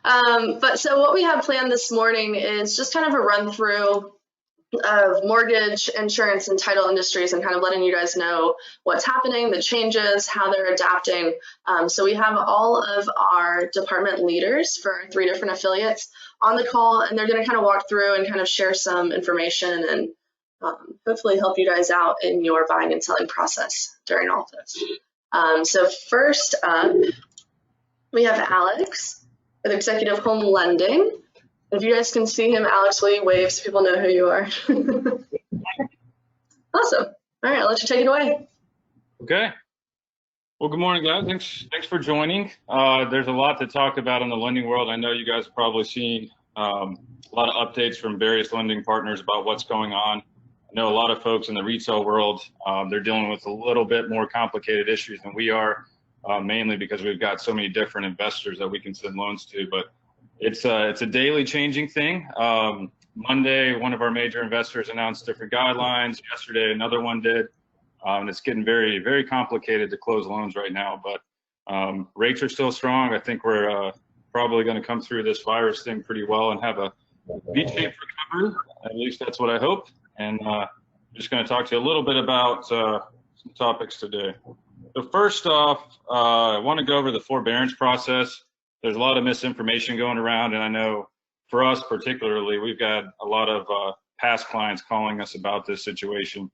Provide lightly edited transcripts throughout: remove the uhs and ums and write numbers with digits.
But so what we have planned this morning is just kind of a run through of mortgage, insurance, and title industries, and kind of letting you guys know what's happening, the changes, how they're adapting. So we have all of our department leaders for 3 different affiliates on the call, and they're going to kind of walk through and kind of share some information and hopefully help you guys out in your buying and selling process during all of this. So first up, we have Alex with Executive Home Lending. If you guys can see him, Alex, will you wave so people know who you are? Awesome. All right, I'll let you take it away. Okay. Well, good morning, guys. Thanks for joining. There's a lot to talk about in the lending world. I know you guys have probably seen a lot of updates from various lending partners about what's going on. I know a lot of folks in the retail world, they're dealing with a little bit more complicated issues than we are, mainly because we've got so many different investors that we can send loans to. But it's a daily changing thing. Monday, one of our major investors announced different guidelines. Yesterday, another one did. And it's getting very, very complicated to close loans right now. But rates are still strong. I think we're probably going to come through this virus thing pretty well and have a V-shaped recovery. At least that's what I hope. And just going to talk to you a little bit about some topics today. So first off, I want to go over the forbearance process. There's a lot of misinformation going around, and I know for us particularly, we've got a lot of past clients calling us about this situation,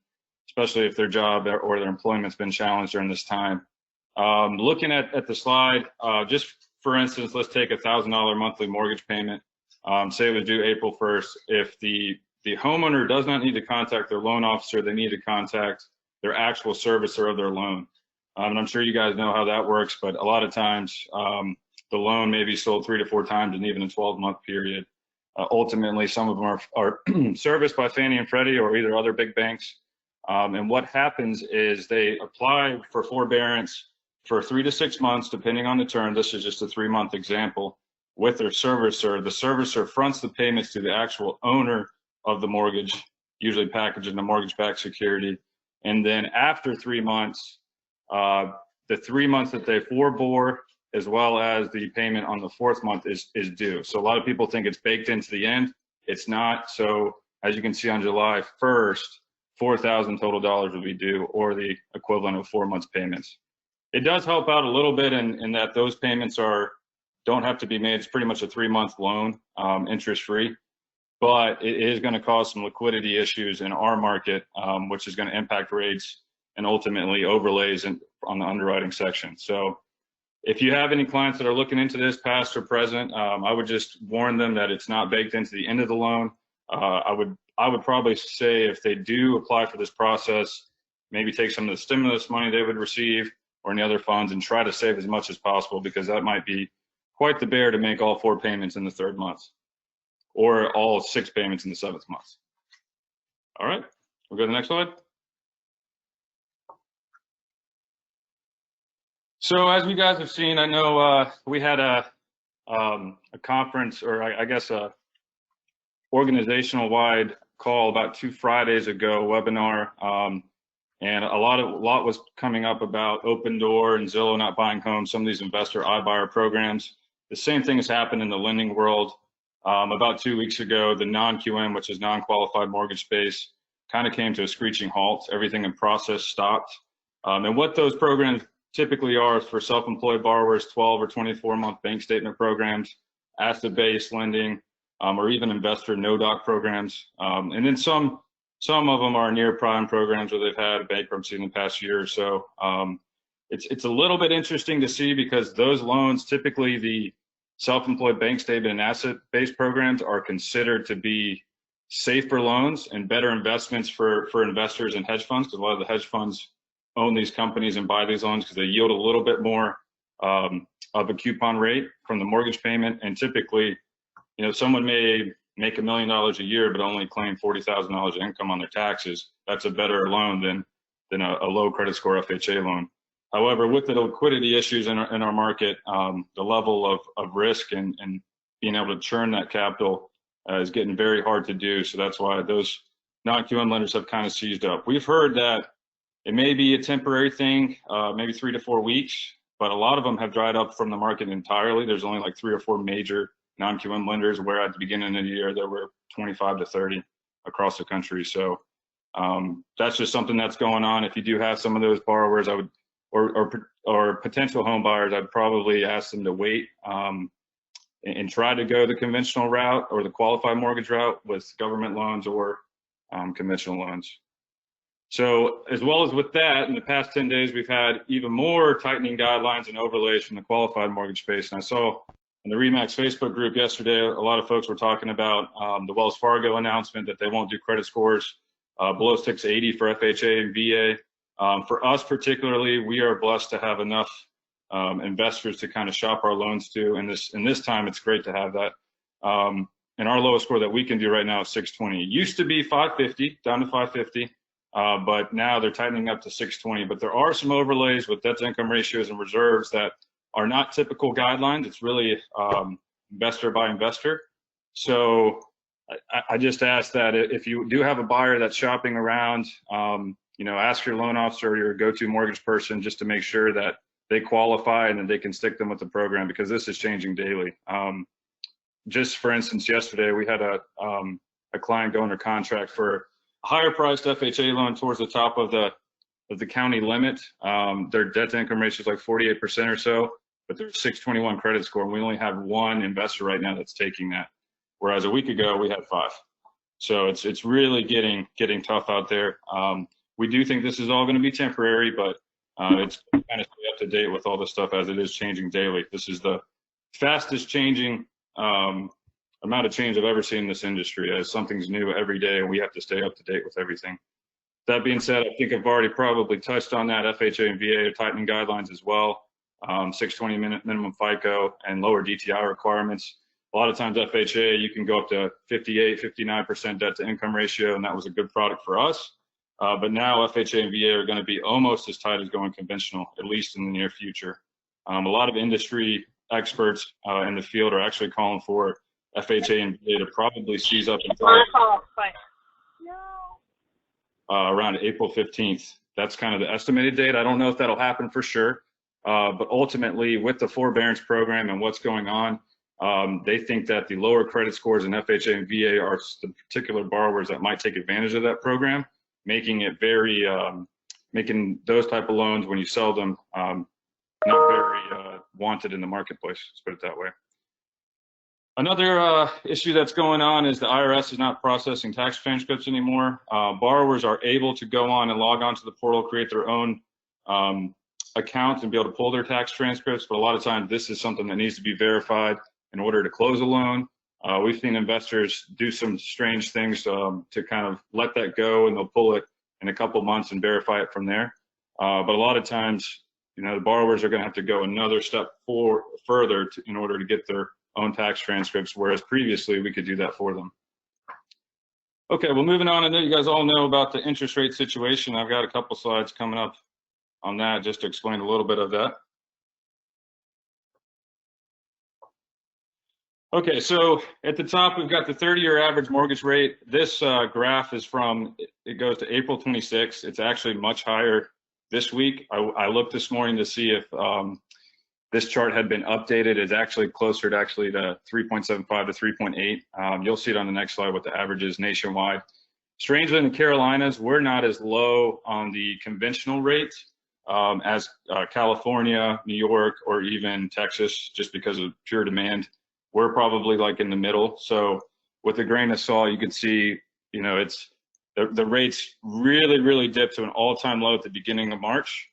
especially if their job or their employment's been challenged during this time. Looking at the slide, just for instance, let's take $1,000 monthly mortgage payment. Say it was due April 1st. If the homeowner does not need to contact their loan officer, they need to contact their actual servicer of their loan. And I'm sure you guys know how that works, but a lot of times, the loan may be sold 3 to 4 times in even a 12-month period. Ultimately, some of them are serviced by Fannie and Freddie or either other big banks. And what happens is they apply for forbearance for 3 to 6 months, depending on the term. This is just a 3-month example with their servicer. The servicer fronts the payments to the actual owner of the mortgage, usually packaged in a mortgage-backed security. And then after 3 months, the 3 months that they forebore, as well as the payment on the 4th month is due. So a lot of people think it's baked into the end. It's not. So as you can see on July 1st, $4,000 total will be due, or the equivalent of 4 months payments. It does help out a little bit in that those payments don't have to be made. It's pretty much a 3-month loan, interest free, but it is going to cause some liquidity issues in our market, which is going to impact rates and ultimately overlays on the underwriting section. So if you have any clients that are looking into this, past or present, I would just warn them that it's not baked into the end of the loan. I would probably say if they do apply for this process, maybe take some of the stimulus money they would receive or any other funds and try to save as much as possible, because that might be quite the bear to make all 4 payments in the 3rd month or all 6 payments in the 7th month. All right, we'll go to the next slide. So as you guys have seen, I know we had a conference, or I guess a organizational-wide call about 2 Fridays ago, webinar, and a lot was coming up about Open Door and Zillow not buying homes, some of these investor iBuyer programs. The same thing has happened in the lending world. About 2 weeks ago, the non-QM, which is non-qualified mortgage space, kind of came to a screeching halt. Everything in process stopped. And what those programs typically are for self-employed borrowers, 12 or 24-month bank statement programs, asset-based lending, or even investor no-doc programs. And then some of them are near-prime programs where they've had bankruptcy in the past year or so. It's a little bit interesting to see, because those loans, typically the self-employed bank statement and asset-based programs, are considered to be safer loans and better investments for investors and hedge funds, because a lot of the hedge funds own these companies and buy these loans because they yield a little bit more of a coupon rate from the mortgage payment. And typically, you know, someone may make $1 million a year but only claim $40,000 income on their taxes. That's a better loan than a low credit score FHA loan. However, with the liquidity issues in our market, the level of risk and being able to churn that capital is getting very hard to do. So that's why those non-QM lenders have kind of seized up. We've heard that it may be a temporary thing, maybe 3 to 4 weeks, but a lot of them have dried up from the market entirely. There's only like 3 or 4 major non-QM lenders, where at the beginning of the year there were 25 to 30 across the country. So that's just something that's going on. If you do have some of those borrowers, I would, or potential home buyers, I'd probably ask them to wait and try to go the conventional route or the qualified mortgage route with government loans or conventional loans. So as well as with that, in the past 10 days, we've had even more tightening guidelines and overlays from the qualified mortgage space. And I saw in the RE/MAX Facebook group yesterday, a lot of folks were talking about the Wells Fargo announcement that they won't do credit scores below 680 for FHA and VA. For us particularly, we are blessed to have enough investors to kind of shop our loans to. And this time, it's great to have that. And our lowest score that we can do right now is 620. It used to be 550, down to 550. But now they're tightening up to 620. But there are some overlays with debt to income ratios and reserves that are not typical guidelines. It's really investor by investor. So I just ask that if you do have a buyer that's shopping around, ask your loan officer or your go-to mortgage person just to make sure that they qualify and that they can stick them with the program, because this is changing daily. Just for instance, yesterday we had a client go under contract for a higher priced FHA loan towards the top of the county limit. Their debt to income ratio is like 48% or so, but there's 621 credit score, and we only have one investor right now that's taking that. Whereas a week ago we had 5. So it's really getting tough out there. We do think this is all going to be temporary, but it's kind of stay up to date with all this stuff as it is changing daily. This is the fastest changing amount of change I've ever seen in this industry, as something's new every day and we have to stay up to date with everything. That being said, I think I've already probably touched on that. FHA and VA are tightening guidelines as well. 620 minimum FICO and lower DTI requirements. A lot of times FHA, you can go up to 58, 59% debt to income ratio, and that was a good product for us. But now FHA and VA are going to be almost as tight as going conventional, at least in the near future. A lot of industry experts in the field are actually calling for FHA and VA to probably seize up until around April 15th. That's kind of the estimated date. I don't know if that'll happen for sure, but ultimately with the forbearance program and what's going on, they think that the lower credit scores in FHA and VA are the particular borrowers that might take advantage of that program, making it very, making those type of loans when you sell them not very wanted in the marketplace, let's put it that way. Another issue that's going on is the IRS is not processing tax transcripts anymore. Borrowers are able to go on and log on to the portal, create their own account and be able to pull their tax transcripts, but a lot of times this is something that needs to be verified in order to close a loan. We've seen investors do some strange things to kind of let that go, and they'll pull it in a couple months and verify it from there. But a lot of times, the borrowers are going to have to go another step further in order to get their own tax transcripts, whereas previously we could do that for them. Okay, well, moving on, I know you guys all know about the interest rate situation. I've got a couple slides coming up on that just to explain a little bit of that. Okay, so at the top, we've got the 30-year average mortgage rate. This graph is it goes to April 26th. It's actually much higher this week. I looked this morning to see if this chart had been updated. It's actually closer to 3.75 to 3.8. You'll see it on the next slide what the average is nationwide. Strangely, in the Carolinas, we're not as low on the conventional rate as California, New York, or even Texas, just because of pure demand. We're probably like in the middle. So with a grain of salt, you can see, it's the rates really dipped to an all-time low at the beginning of March,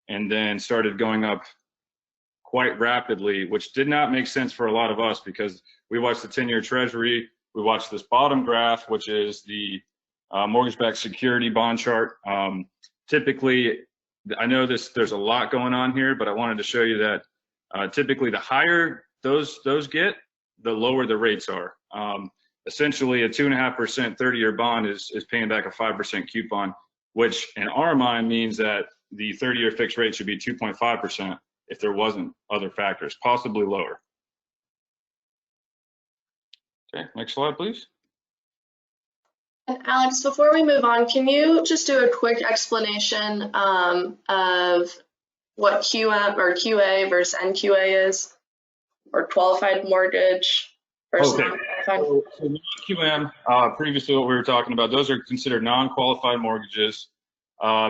and then started going up quite rapidly, which did not make sense for a lot of us because we watched the 10-year Treasury, we watched this bottom graph, which is the mortgage-backed security bond chart. Typically, I know there's a lot going on here, but I wanted to show you that typically the higher those get, the lower the rates are. Essentially, a 2.5% 30-year bond is paying back a 5% coupon, which in our mind means that the 30-year fixed rate should be 2.5% if there wasn't other factors, possibly lower. Okay, next slide, please. And Alex, before we move on, can you just do a quick explanation of what QM or QA versus NQA is, or qualified mortgage? versus Okay. non-qualified? So non-QM, previously what we were talking about, those are considered non-qualified mortgages.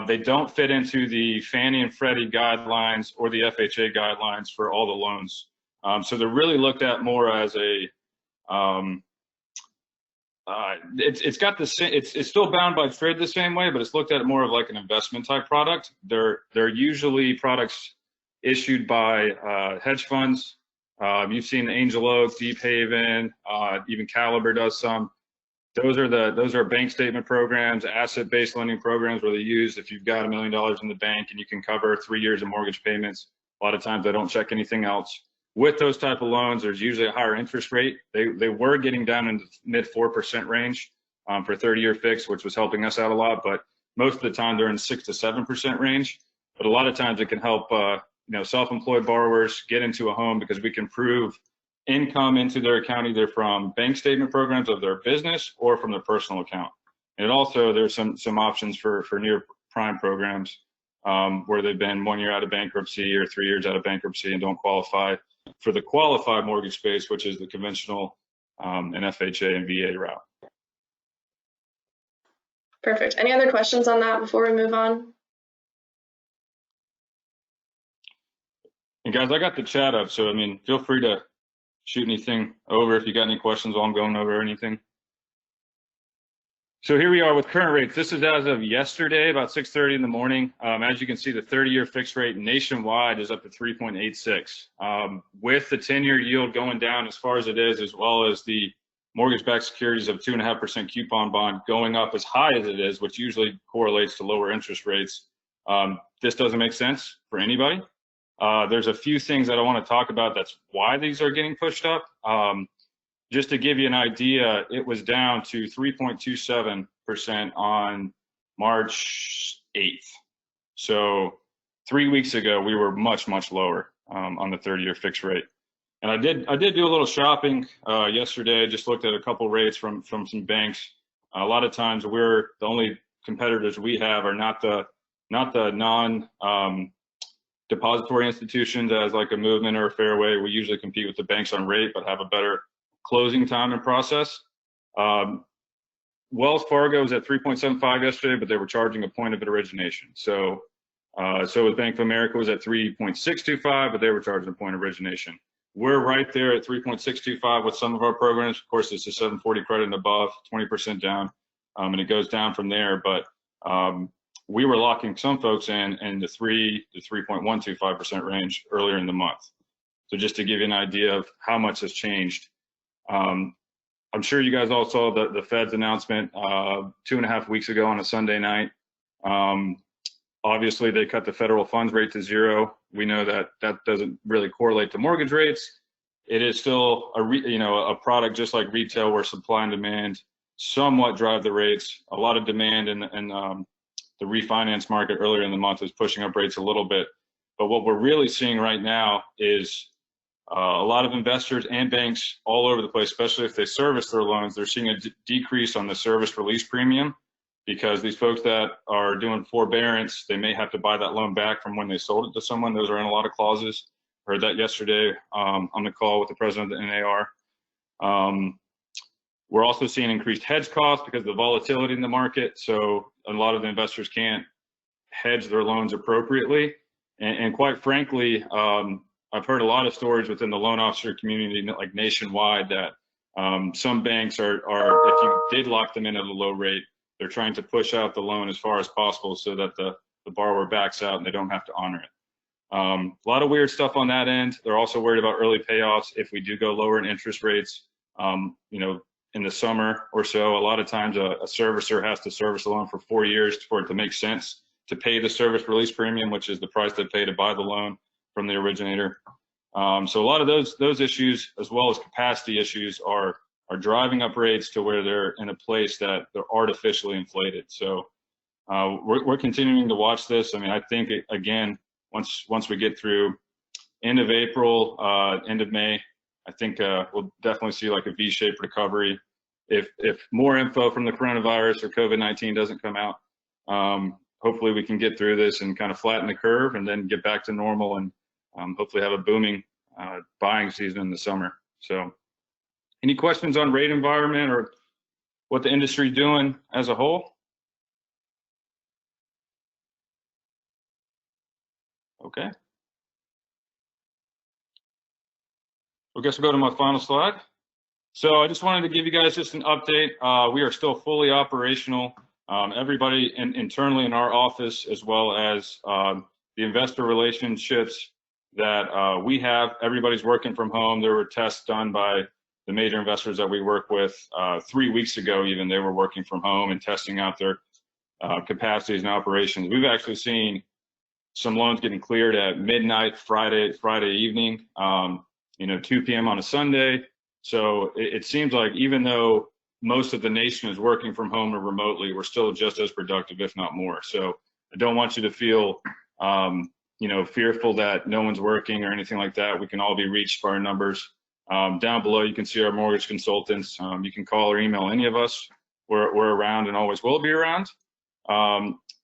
They don't fit into the Fannie and Freddie guidelines or the FHA guidelines for all the loans. So they're really looked at more as a, it's got the same, it's still bound by FID the same way, but it's looked at more of like an investment type product. They're usually products issued by hedge funds. You've seen Angel Oak, Deep Haven, even Caliber does some. Those are bank statement programs, asset-based lending programs where they use if you've got $1 million in the bank and you can cover 3 years of mortgage payments. A lot of times they don't check anything else. With those type of loans, there's usually a higher interest rate. They were getting down into mid 4% range for 30-year fixed, which was helping us out a lot. But most of the time they're in 6 to 7% range. But a lot of times it can help self-employed borrowers get into a home because we can prove income into their account either from bank statement programs of their business or from their personal account. And also there's some options for near prime programs where they've been 1 year out of bankruptcy or 3 years out of bankruptcy and don't qualify for the qualified mortgage space, which is the conventional and FHA and VA route. Perfect. Any other questions on that before we move on? And guys, I got the chat up, so I mean, feel free to shoot anything over if you got any questions while I'm going over anything. So here we are with current rates. This is as of yesterday, about 6:30 in the morning. As you can see, the 30-year fixed rate nationwide is up to 3.86. With the 10-year yield going down as far as it is, as well as the mortgage-backed securities of 2.5% coupon bond going up as high as it is, which usually correlates to lower interest rates, this doesn't make sense for anybody. There's a few things that I want to talk about that's why these are getting pushed up. Just to give you an idea, it was down to 3.27% on March 8th. So 3 weeks ago, we were much, much lower on the 30-year fixed rate. And I did do a little shopping yesterday. Just looked at a couple rates from some banks. A lot of times, the only competitors we have are not the non depository institutions as like a Movement or a Fairway. We usually compete with the banks on rate, but have a better closing time and process. Wells Fargo was at 3.75 yesterday, but they were charging a point of origination. So was Bank of America was at 3.625, but they were charging a point of origination. We're right there at 3.625 with some of our programs. Of course, it's a 740 credit and above, 20% down, and it goes down from there. But we were locking some folks in the 3 to 3.125% range earlier in the month. So just to give you an idea of how much has changed. I'm sure you guys all saw the Fed's announcement 2.5 weeks ago on a Sunday night. Obviously, they cut the federal funds rate to 0. We know that doesn't really correlate to mortgage rates. It is still a product just like retail, where supply and demand somewhat drive the rates. A lot of demand in the refinance market earlier in the month is pushing up rates a little bit. But what we're really seeing right now is a lot of investors and banks all over the place, especially if they service their loans, they're seeing a decrease on the service release premium, because these folks that are doing forbearance, they may have to buy that loan back from when they sold it to someone. Those are in a lot of clauses. Heard that yesterday on the call with the president of the NAR. We're also seeing increased hedge costs because of the volatility in the market. So a lot of the investors can't hedge their loans appropriately. And quite frankly, I've heard a lot of stories within the loan officer community, like nationwide, that some banks are, if you did lock them in at a low rate, they're trying to push out the loan as far as possible so that the borrower backs out and they don't have to honor it. A lot of weird stuff on that end. They're also worried about early payoffs if we do go lower in interest rates. In the summer or so, a lot of times a servicer has to service a loan for 4 years for it to make sense to pay the service release premium, which is the price they pay to buy the loan from the originator. So a lot of those issues, as well as capacity issues, are driving up rates to where they're in a place that they're artificially inflated. So we're continuing to watch this. I mean, I think again, once we get through end of April, end of May, I think we'll definitely see like a V-shaped recovery. If more info from the coronavirus or COVID-19 doesn't come out, hopefully we can get through this and kind of flatten the curve and then get back to normal and hopefully have a booming buying season in the summer. So Any questions on rate environment or what the industry is doing as a whole? Okay. I guess we'll go to my final slide. So I just wanted to give you guys just an update. We are still fully operational. Everybody internally in our office, as well as the investor relationships that we have, everybody's working from home. There were tests done by the major investors that we work with 3 weeks ago. Even they were working from home and testing out their capacities and operations. We've actually seen some loans getting cleared at midnight Friday evening, 2 p.m. on a Sunday. So it seems like even though most of the nation is working from home or remotely, we're still just as productive, if not more. So I don't want you to feel, fearful that no one's working or anything like that. We can all be reached by our numbers. Down below, you can see our mortgage consultants. You can call or email any of us. We're around and always will be around.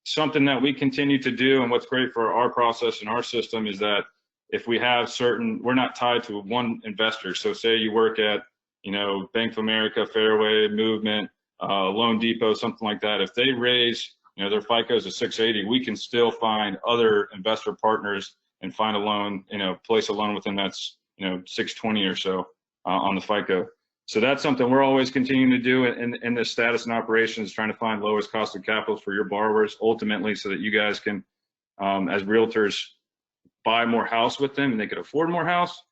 Something that we continue to do, and what's great for our process and our system, is that if we have we're not tied to one investor. So say you work at, Bank of America, Fairway, Movement, Loan Depot, something like that. If they raise, their FICO is a 680, we can still find other investor partners and find a loan, place a loan within that's, 620 or so on the FICO. So that's something we're always continuing to do in this status and operations, trying to find lowest cost of capital for your borrowers, ultimately, so that you guys can, as realtors, buy more house with them and they could afford more house.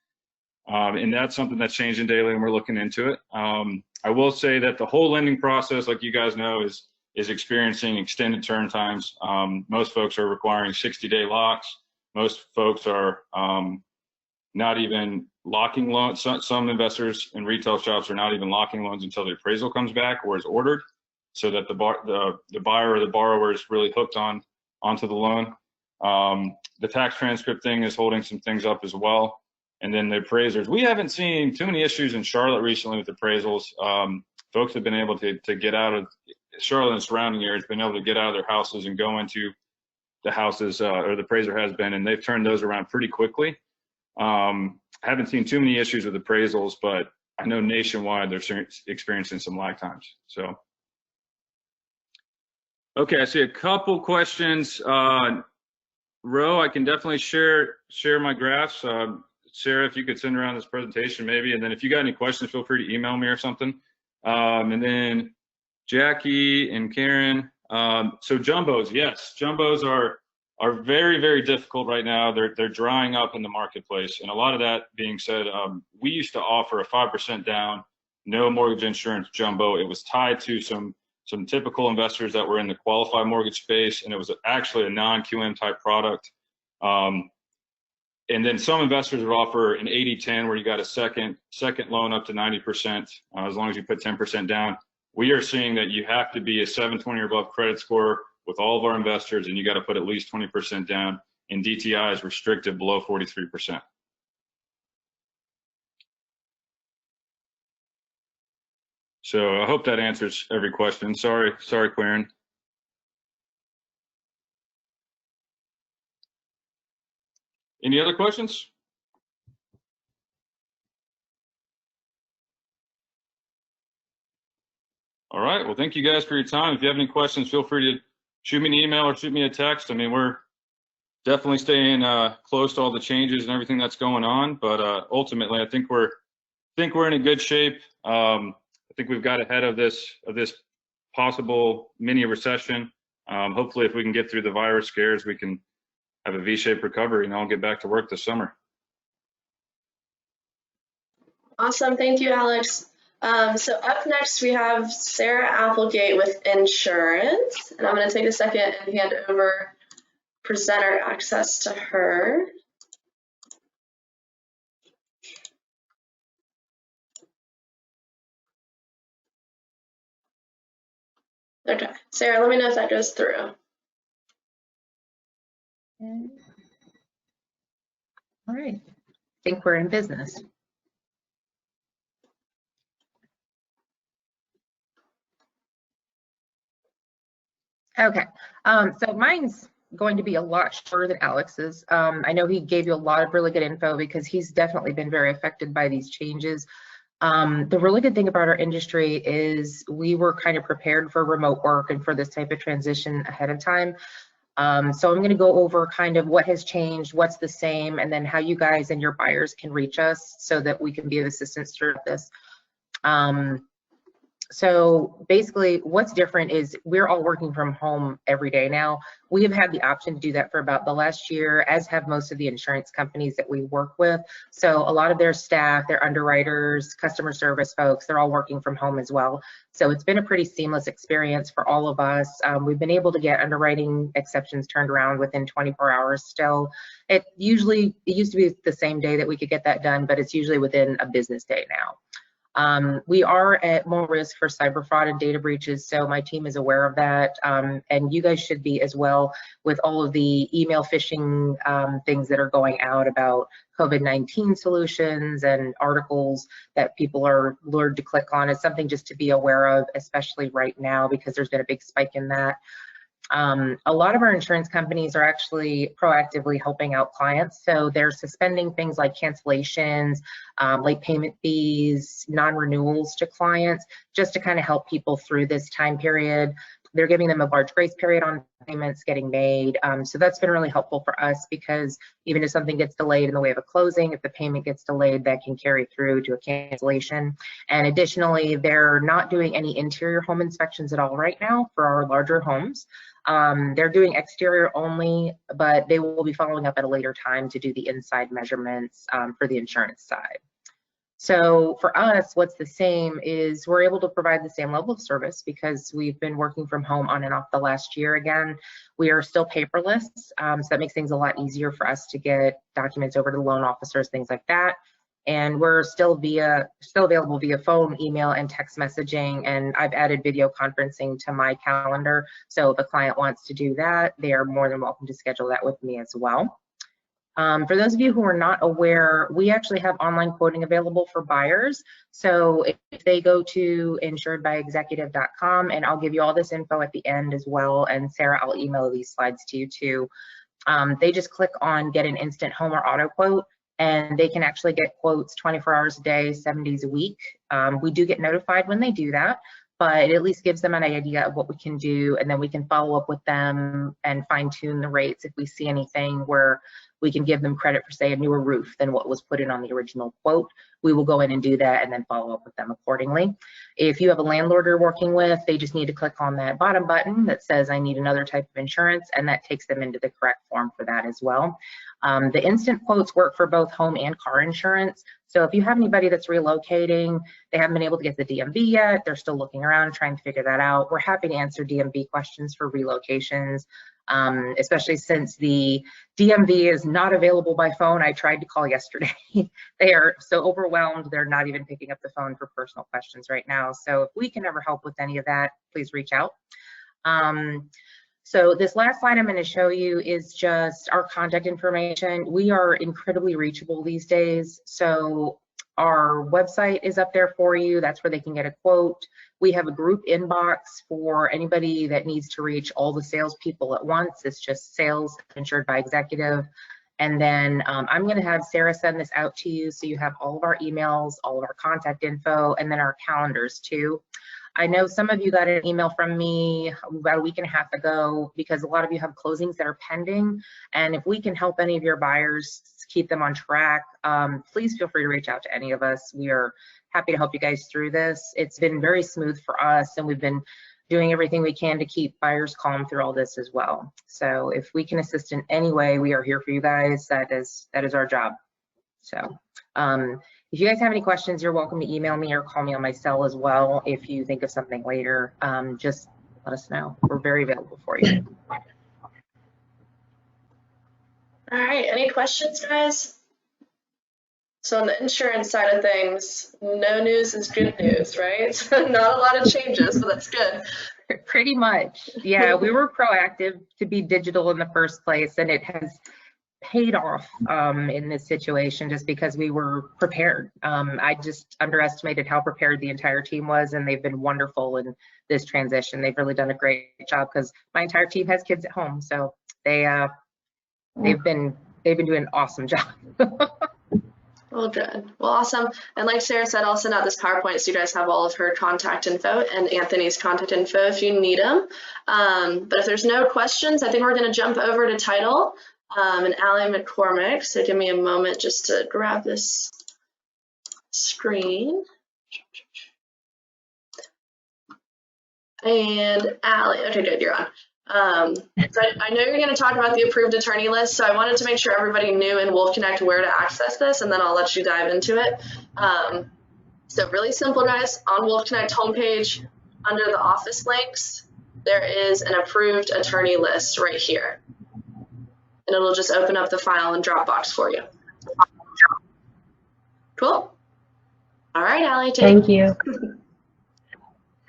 And that's something that's changing daily, and we're looking into it. I will say that the whole lending process, like you guys know, is experiencing extended turn times. Most folks are requiring 60-day locks. Most folks are not even locking loans. Some investors in retail shops are not even locking loans until the appraisal comes back or is ordered, so that the buyer or the borrower is really hooked onto the loan. The tax transcript thing is holding some things up as well. And then the appraisers, we haven't seen too many issues in Charlotte recently with appraisals. Folks have been able to get out of Charlotte and surrounding areas, been able to get out of their houses and go into the houses, or the appraiser has been, and they've turned those around pretty quickly. Haven't seen too many issues with appraisals, but I know nationwide they're experiencing some lag times. So, okay, I see a couple questions. Ro, I can definitely share my graphs. Sarah, if you could send around this presentation maybe, and then if you got any questions, feel free to email me or something. And then Jackie and Karen. So jumbos, yes, jumbos are very, very difficult right now. They're drying up in the marketplace. And a lot of that being said, we used to offer a 5% down, no mortgage insurance jumbo. It was tied to some typical investors that were in the qualified mortgage space, and it was actually a non-QM type product. And then some investors would offer an 80-10 where you got a second loan up to 90%, as long as you put 10% down. We are seeing that you have to be a 720 or above credit score with all of our investors, and you got to put at least 20% down, and DTI is restricted below 43%. So I hope that answers every question. Sorry, Quaren. Any other questions? All right, well, thank you guys for your time. If you have any questions, feel free to shoot me an email or shoot me a text. I mean, we're definitely staying close to all the changes and everything that's going on, but ultimately, I think we're in a good shape. I think we've got ahead of this possible mini recession. Hopefully, if we can get through the virus scares, we can have a V-shaped recovery and I'll get back to work this summer. Awesome, thank you, Alex. So up next we have Sarah Applegate with insurance, and I'm going to take a second and hand over presenter access to her. Okay, Sarah, let me know if that goes through. Okay. All right, I think we're in business. Okay, so mine's going to be a lot shorter than Alex's. I know he gave you a lot of really good info because he's definitely been very affected by these changes. The really good thing about our industry is we were kind of prepared for remote work and for this type of transition ahead of time. So I'm going to go over kind of what has changed, what's the same, and then how you guys and your buyers can reach us so that we can be of assistance through this. So basically what's different is we're all working from home every day now. We have had the option to do that for about the last year, as have most of the insurance companies that we work with. So a lot of their staff, their underwriters, customer service folks, they're all working from home as well. So it's been a pretty seamless experience for all of us. We've been able to get underwriting exceptions turned around within 24 hours still. It used to be the same day that we could get that done, but it's usually within a business day now. We are at more risk for cyber fraud and data breaches, so my team is aware of that, and you guys should be as well, with all of the email phishing things that are going out about COVID-19 solutions and articles that people are lured to click on. It's something just to be aware of, especially right now, because there's been a big spike in that. A lot of our insurance companies are actually proactively helping out clients. So they're suspending things like cancellations, late payment fees, non-renewals to clients, just to kind of help people through this time period. They're giving them a large grace period on payments getting made. So that's been really helpful for us, because even if something gets delayed in the way of a closing, if the payment gets delayed, that can carry through to a cancellation. And additionally, they're not doing any interior home inspections at all right now for our larger homes. They're doing exterior only, but they will be following up at a later time to do the inside measurements for the insurance side. So for us, what's the same is we're able to provide the same level of service because we've been working from home on and off the last year again. We are still paperless, so that makes things a lot easier for us to get documents over to the loan officers, things like that. And we're still available via phone, email, and text messaging. And I've added video conferencing to my calendar. So if a client wants to do that, they are more than welcome to schedule that with me as well. For those of you who are not aware, we actually have online quoting available for buyers. So if they go to insuredbyexecutive.com, and I'll give you all this info at the end as well. And Sarah, I'll email these slides to you too. They just click on get an instant home or auto quote, and they can actually get quotes 24 hours a day, 7 days a week. We do get notified when they do that, but it at least gives them an idea of what we can do, and then we can follow up with them and fine tune the rates if we see anything where we can give them credit for, say, a newer roof than what was put in on the original quote. We will go in and do that and then follow up with them accordingly. If you have a landlord you're working with, they just need to click on that bottom button that says I need another type of insurance, and that takes them into the correct form for that as well. The instant quotes work for both home and car insurance. So if you have anybody that's relocating, they haven't been able to get the DMV yet, they're still looking around trying to figure that out, we're happy to answer DMV questions for relocations, especially since the DMV is not available by phone. I tried to call yesterday. They are so overwhelmed, they're not even picking up the phone for personal questions right now. So if we can ever help with any of that, please reach out. So this last slide I'm going to show you is just our contact information. We are incredibly reachable these days. So our website is up there for you. That's where they can get a quote. We have a group inbox for anybody that needs to reach all the salespeople at once. It's just sales insured by executive. And then I'm going to have Sarah send this out to you so you have all of our emails, all of our contact info, and then our calendars too. I know some of you got an email from me about a week and a half ago because a lot of you have closings that are pending. And if we can help any of your buyers keep them on track, please feel free to reach out to any of us. We are happy to help you guys through this. It's been very smooth for us, and we've been doing everything we can to keep buyers calm through all this as well. So if we can assist in any way, we are here for you guys. That is our job. So if you guys have any questions, you're welcome to email me or call me on my cell as well. If you think of something later, just let us know. We're very available for you. All right, any questions, guys? So on the insurance side of things, no news is good news, right? Not a lot of changes, but that's good. Pretty much. Yeah, we were proactive to be digital in the first place, and it has paid off in this situation just because we were prepared. I just underestimated how prepared the entire team was, and they've been wonderful in this transition. They've really done a great job because my entire team has kids at home, so they've been doing an awesome job. Well, good. Well, awesome. And like Sarah said, I'll send out this PowerPoint so you guys have all of her contact info and Anthony's contact info if you need them. But if there's no questions, I think we're going to jump over to title and Allie McCormick. So give me a moment just to grab this screen. And Allie, okay, good, you're on. So I know you're going to talk about the approved attorney list, so I wanted to make sure everybody knew in Wolf Connect where to access this, and then I'll let you dive into it. So really simple, guys. On Wolf Connect homepage, under the office links, there is an approved attorney list right here. And it'll just open up the file in Dropbox for you. Cool. All right, Allie. Thank you.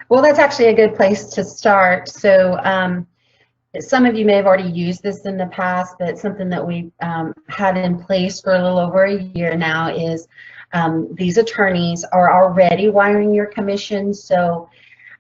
Well, that's actually a good place to start. So some of you may have already used this in the past, but something that we've had in place for a little over a year now is these attorneys are already wiring your commission. So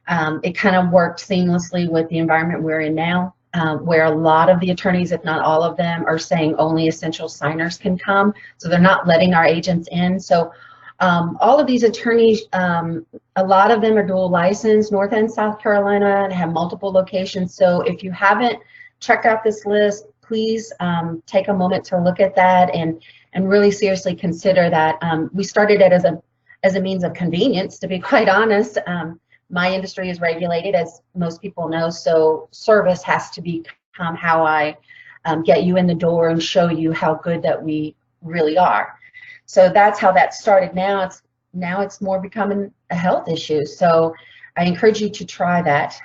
it kind of worked seamlessly with the environment we're in now, where a lot of the attorneys, if not all of them, are saying only essential signers can come. So they're not letting our agents in. So all of these attorneys, a lot of them are dual licensed, North and South Carolina, and have multiple locations. So if you haven't checked out this list, please take a moment to look at that and really seriously consider that. We started it as a means of convenience, to be quite honest. My industry is regulated, as most people know, so service has to become how I get you in the door and show you how good that we really are. So that's how that started. Now it's more becoming a health issue. So I encourage you to try that.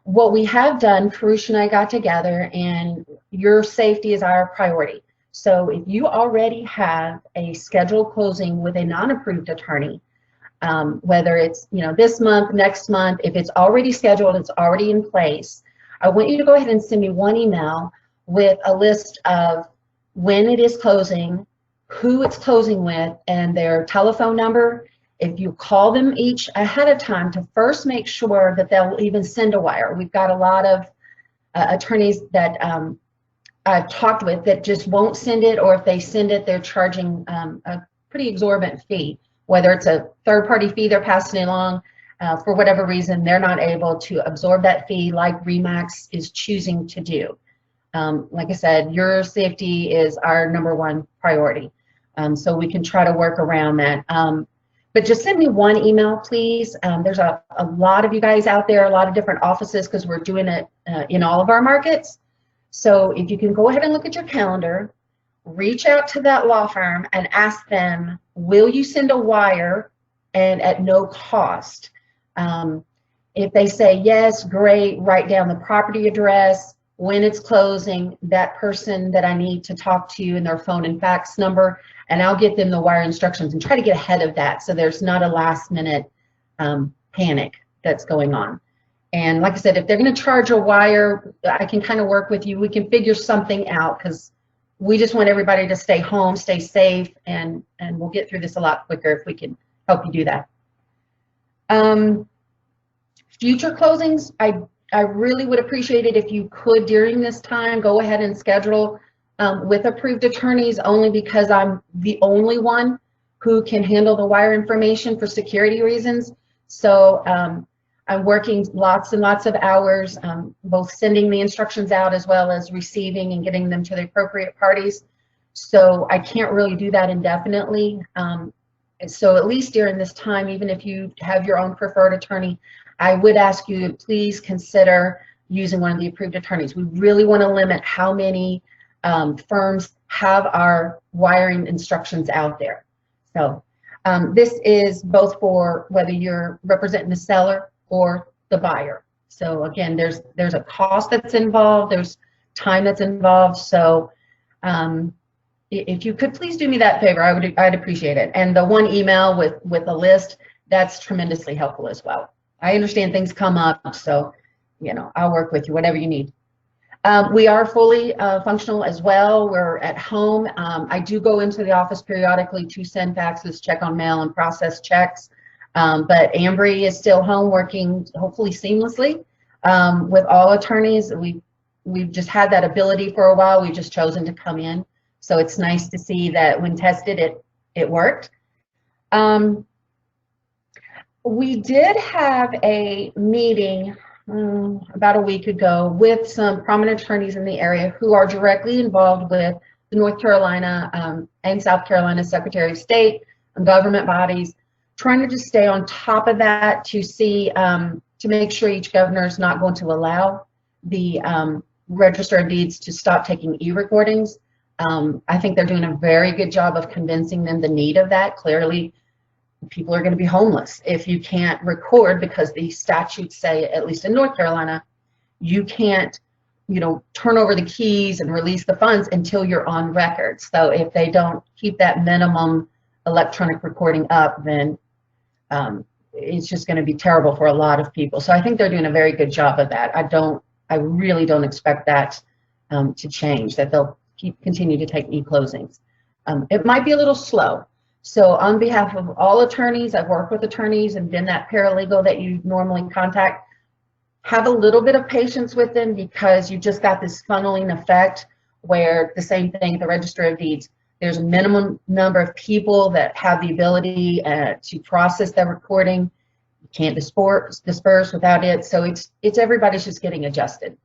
What we have done, Karush and I got together, and your safety is our priority. So if you already have a scheduled closing with a non-approved attorney, whether it's this month, next month, if it's already scheduled, it's already in place, I want you to go ahead and send me one email with a list of when it is closing, who it's closing with, and their telephone number. If you call them each ahead of time to first make sure that they'll even send a wire. We've got a lot of attorneys that I've talked with that just won't send it, or if they send it, they're charging a pretty exorbitant fee, whether it's a third-party fee they're passing along. For whatever reason, they're not able to absorb that fee like RE/MAX is choosing to do. Like I said, your safety is our #1 priority. So we can try to work around that. But just send me one email, please. There's a lot of you guys out there, a lot of different offices, because we're doing it in all of our markets. So if you can go ahead and look at your calendar, reach out to that law firm and ask them, will you send a wire and at no cost? If they say yes, great, write down the property address, when it's closing, that person that I need to talk to and their phone and fax number, and I'll get them the wire instructions and try to get ahead of that so there's not a last minute panic that's going on. And like I said, if they're going to charge a wire, I can kind of work with you. We can figure something out, because we just want everybody to stay home, stay safe, and we'll get through this a lot quicker if we can help you do that. Future closings, I really would appreciate it if you could, during this time, go ahead and schedule with approved attorneys, only because I'm the only one who can handle the wire information for security reasons. So I'm working lots and lots of hours, both sending the instructions out as well as receiving and getting them to the appropriate parties. So I can't really do that indefinitely. So at least during this time, even if you have your own preferred attorney, I would ask you to please consider using one of the approved attorneys. We really want to limit how many firms have our wiring instructions out there. So this is both for whether you're representing the seller or the buyer. So again, there's a cost that's involved, there's time that's involved. So if you could please do me that favor, I'd appreciate it. And the one email with a list, that's tremendously helpful as well. I understand things come up, so I'll work with you, whatever you need. We are fully functional as well. We're at home. I do go into the office periodically to send faxes, check on mail, and process checks. But Ambry is still home working, hopefully seamlessly, with all attorneys. We've just had that ability for a while. We've just chosen to come in. So it's nice to see that when tested, it worked. We did have a meeting about a week ago with some prominent attorneys in the area who are directly involved with the North Carolina and South Carolina Secretary of State and government bodies, trying to just stay on top of that to see, to make sure each governor is not going to allow the Register of Deeds to stop taking e-recordings. I think they're doing a very good job of convincing them the need of that. Clearly, people are going to be homeless if you can't record, because the statutes say, at least in North Carolina, you can't, you know, turn over the keys and release the funds until you're on record. So if they don't keep that minimum electronic recording up, then it's just going to be terrible for a lot of people. So I think they're doing a very good job of that. I really don't expect that to change, that they'll continue to take e-closings. It might be a little slow. So on behalf of all attorneys, I've worked with attorneys and been that paralegal that you normally contact, have a little bit of patience with them, because you just got this funneling effect where the same thing at the Register of Deeds, there's a minimum number of people that have the ability to process their recording. You can't disperse without it. So it's everybody's just getting adjusted.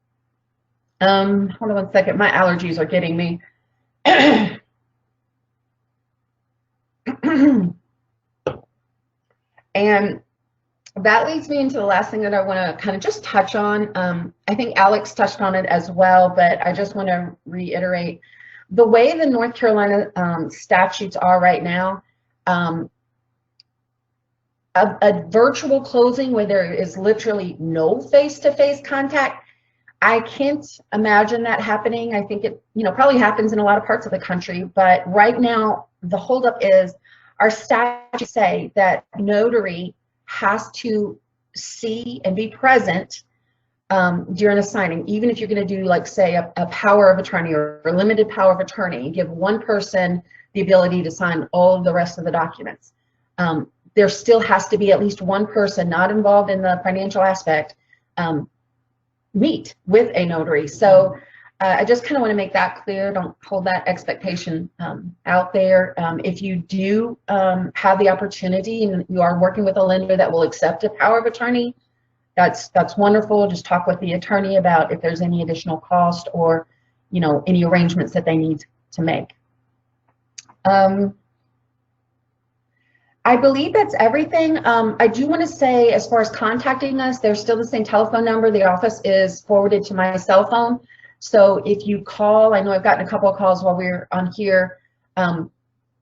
Hold on one second, my allergies are getting me. And that leads me into the last thing that I want to kind of just touch on. I think Alex touched on it as well, but I just want to reiterate the way the North Carolina statutes are right now. A virtual closing where there is literally no face-to-face contact, I can't imagine that happening. I think it, you know, probably happens in a lot of parts of the country, but right now the holdup is our statutes say that notary has to see and be present during a signing, even if you're going to do, like, say, a power of attorney or a limited power of attorney, give one person the ability to sign all of the rest of the documents. There still has to be at least one person not involved in the financial aspect meet with a notary. So I just kind of want to make that clear. Don't hold that expectation out there. If you do have the opportunity and you are working with a lender that will accept a power of attorney, that's wonderful. Just talk with the attorney about if there's any additional cost or, you know, any arrangements that they need to make. I believe that's everything. I do want to say, as far as contacting us, there's still the same telephone number. The office is forwarded to my cell phone. So if you call, I know I've gotten a couple of calls while we're on here.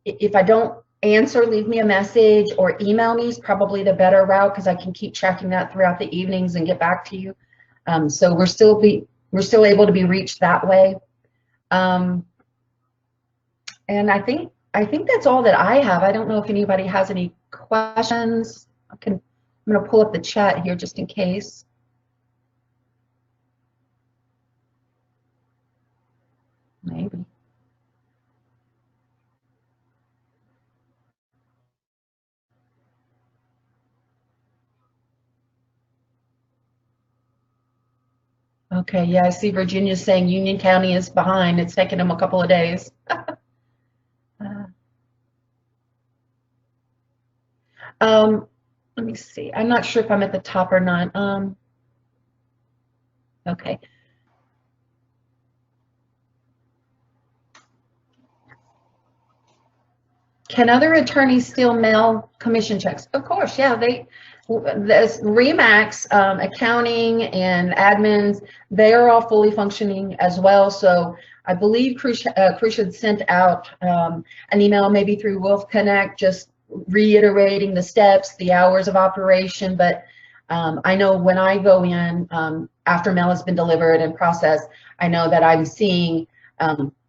If I don't answer, leave me a message or email me is probably the better route, because I can keep tracking that throughout the evenings and get back to you. So we're still able to be reached that way. And I think that's all that I have. I don't know if anybody has any questions. I'm going to pull up the chat here just in case. Maybe. Okay, yeah, I see Virginia saying Union County is behind. It's taken them a couple of days. Let me see. I'm not sure if I'm at the top or not. Okay. Can other attorneys still mail commission checks? Of course, yeah. This RE/MAX, accounting and admins, they are all fully functioning as well. So I believe Crucia sent out an email, maybe through Wolf Connect, just reiterating the steps, the hours of operation. But I know when I go in after mail has been delivered and processed, I know that I'm seeing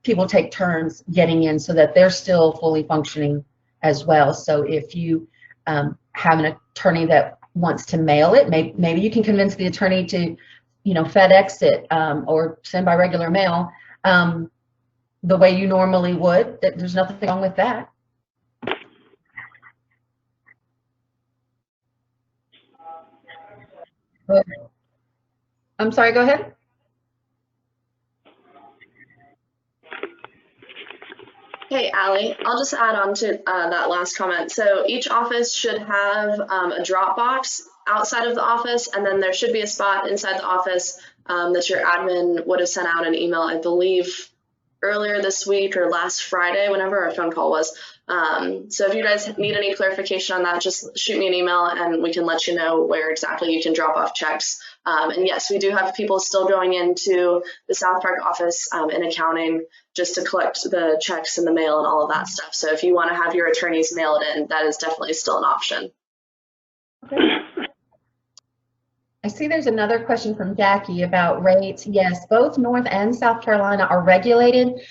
people take turns getting in, so that they're still fully functioning as well. So if you have an attorney that wants to mail it, maybe you can convince the attorney to, you know, FedEx it or send by regular mail the way you normally would. There's nothing wrong with that. I'm sorry, go ahead. Hey, Allie, I'll just add on to that last comment. So each office should have a drop box outside of the office, and then there should be a spot inside the office that your admin would have sent out an email, I believe, earlier this week or last Friday, whenever our phone call was. So if you guys need any clarification on that, just shoot me an email and we can let you know where exactly you can drop off checks. And yes, we do have people still going into the South Park office in accounting just to collect the checks in the mail and all of that stuff. So if you want to have your attorneys mail it in, that is definitely still an option. Okay. I see there's another question from Jackie about rates. Yes, both North and South Carolina are regulated.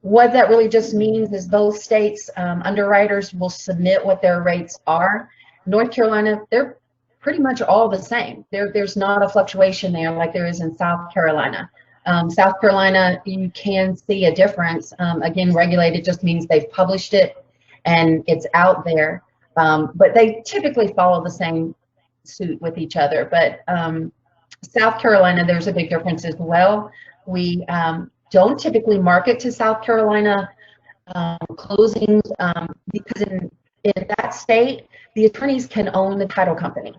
What that really just means is both states underwriters will submit what their rates are. North Carolina, they're pretty much all the same. There's not a fluctuation there like there is in South Carolina. South Carolina, you can see a difference. Again, regulated just means they've published it and it's out there. But they typically follow the same suit with each other. But South Carolina, there's a big difference as well. We don't typically market to South Carolina closings because in that state, the attorneys can own the title company.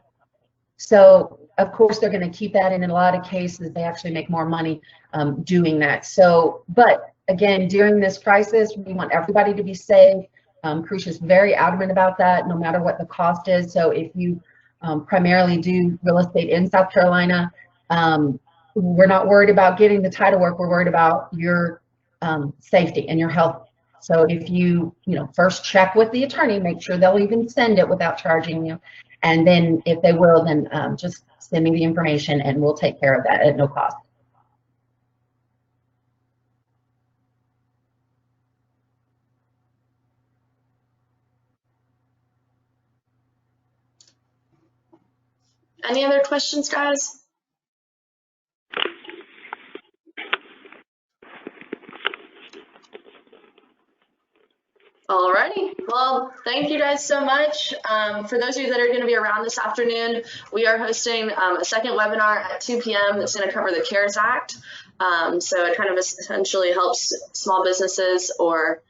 So of course they're going to keep that, and in a lot of cases they actually make more money doing that. So, but again, during this crisis, we want everybody to be safe. Crucia's is very adamant about that, no matter what the cost is. So if you primarily do real estate in South Carolina, we're not worried about getting the title work. We're worried about your safety and your health. So if you first check with the attorney, make sure they'll even send it without charging you. And then if they will, then just send me the information and we'll take care of that at no cost. Any other questions, guys? Alrighty, well, thank you guys so much. For those of you that are going to be around this afternoon, we are hosting a second webinar at 2 p.m. that's going to cover the CARES Act. So it kind of essentially helps small businesses or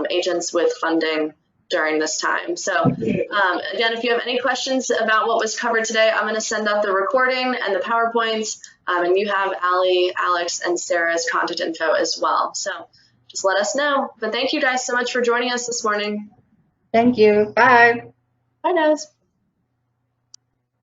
agents with funding during this time. So again, if you have any questions about what was covered today, I'm going to send out the recording and the PowerPoints, and you have Allie, Alex, and Sarah's contact info as well. So just let us know. But thank you guys so much for joining us this morning. Thank you. Bye. Bye, guys.